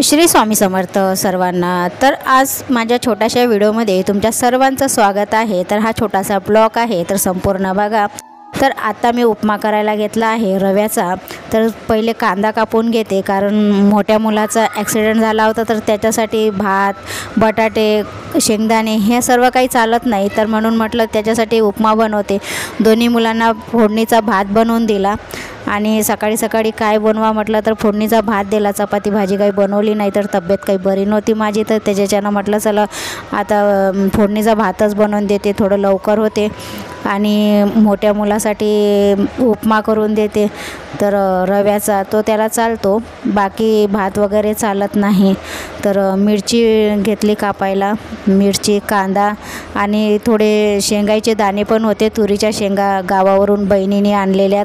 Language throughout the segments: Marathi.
श्री स्वामी समर्थ सर्वांना। तर आज माझ्या छोट्याशा व्हिडिओमध्ये तुमच्या सर्वांचं स्वागत आहे। तर हा छोटासा ब्लॉग आहे, तर संपूर्ण बघा। तर आता मी उपमा करायला घेतला आहे रव्याचा। तर पहिले कांदा कापून घेते, कारण मोठ्या मुलाचा ॲक्सिडेंट झाला होता, तर त्याच्यासाठी भात, बटाटे, शेंगदाणे हे सर्व काही चालत नाही, तर म्हणून म्हटलं त्याच्यासाठी उपमा बनवते। दोन्ही मुलांना फोडणीचा भात बनवून दिला आणि सकाळी सकाळी काय बनवा म्हटलं तर फोडणीचा भात दिला। चपाती भाजी काही बनवली नाही, तर तब्येत काही बरी नव्हती माझी, तर त्याच्यानं म्हटलं चला आता फोडणीचा भातच बनवून देते, थोडं लवकर होते आणि मोठ्या मुलासाठी उपमा करून देते। तर रव्याचा तो त्याला चालतो, बाकी भात वगैरे चालत नाही। तर मिरची घेतली कापायला, मिरची, कांदा आणि थोडे शेंगाचे दाणे पण होते, तुरीच्या शेंगा गावावरून बहिणीने आणलेल्या।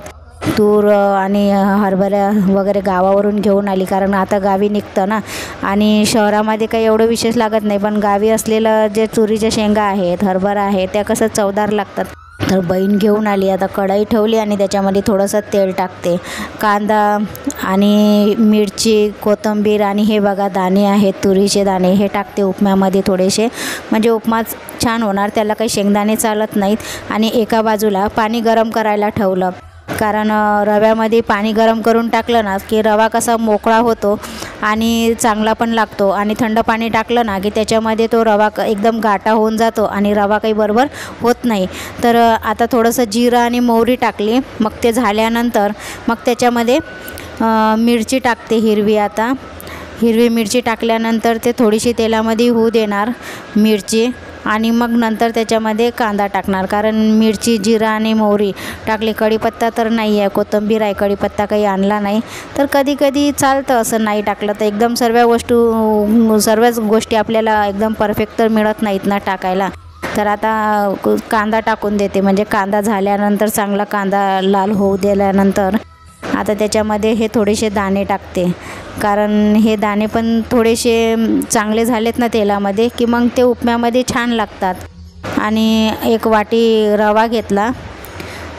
तूर आणि हरभरा वगैरे गावावरून घेऊन आली, कारण आता गावी निघतं ना, आणि शहरामध्ये काही एवढं विशेष लागत नाही, पण गावी असलेलं जे तुरीच्या शेंगा आहेत, हरभरा आहे, त्या कसं चवदार लागतात। तर बहीण घेऊन आली। आता कढई ठेवली आणि त्याच्यामध्ये थोडंसं तेल टाकते, कांदा आणि मिरची, कोथिंबीर आणि हे बघा दाणे आहेत, तुरीचे दाणे, हे टाकते उपम्यामध्ये थोडेसे, म्हणजे उपमा छान होणार। त्याला काही शेंगदाणे चालत नाहीत। आणि एका बाजूला पाणी गरम करायला ठेवलं, कारण रव्यामध्ये पाणी गरम करून टाकलं ना की रवा कसा मोकळा होतो आणि चांगला पण लागतो, आणि थंड पाणी टाकलं ना की त्याच्यामध्ये तो रवा एकदम गाठा होऊन जातो आणि रवा काही बरोबर होत नाही। तर आता थोडंसं जिरं आणि मोहरी टाकली, मग ते झाल्यानंतर मग त्याच्यामध्ये मिरची टाकते हिरवी। आता हिरवी मिरची टाकल्यानंतर ते थोडीशी तेलामध्ये होऊ देणार मिरची, आणि मग नंतर त्याच्यामध्ये कांदा टाकणार, कारण मिरची, जिरा आणि मोहरी टाकली। कढीपत्ता तर नाही आहे, कोथिंबीर आहे, कढीपत्ता काही आणला नाही, तर कधी कधी चालतं असं नाही टाकलं तर। एकदम सर्वच गोष्टी आपल्याला एकदम परफेक्ट तर मिळत नाहीत ना टाकायला। तर आता कांदा टाकून देते, म्हणजे कांदा झाल्यानंतर चांगला कांदा लाल होऊ दिल्यानंतर आता त्याच्यामध्ये हे थोडेसे दाणे टाकते, कारण हे दाणे पण थोडेसे चांगले झालेत ना तेलामध्ये की मग ते उपम्यामध्ये छान लागतात। आणि एक वाटी रवा घेतला,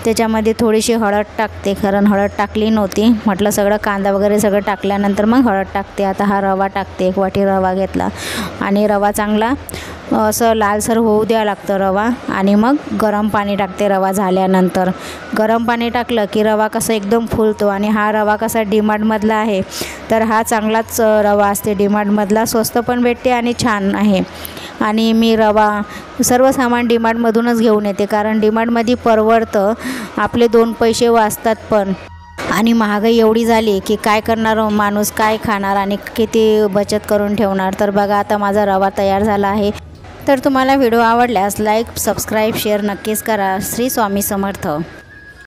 त्याच्यामध्ये थोडीशी हळद टाकते, कारण हळद टाकली नव्हती, म्हटलं सगळं कांदा वगैरे सगळं टाकल्यानंतर मग हळद टाकते। आता हा रवा टाकते, एक वाटी रवा घेतला आणि रवा चांगला असं लालसर होऊ द्यावं लागतं रवा, आणि मग गरम पाणी टाकते रवा झाल्यानंतर। गरम पाणी टाकलं की रवा कसा एकदम फुलतो, आणि हा रवा कसा डीमार्टमधला आहे, तर हा चांगलाच रवा असते, डीमार्टमधला स्वस्त पण भेटते आणि छान आहे। आणि मी रवा सर्व सामान डीमार्टमधूनच घेऊन येते, कारण डीमार्टमध्ये परवडतं, आपले 2 पैसे वाचतात पण। आणि महागाई एवढी झाली की काय करणार माणूस, काय खाणार आणि किती बचत करून ठेवणार। तर बघा आता माझा रवा तयार झाला आहे। तर तुम्हाला व्हिडिओ आवडल्यास लाईक, सबस्क्राईब, शेअर नक्कीच करा। श्री स्वामी समर्थ।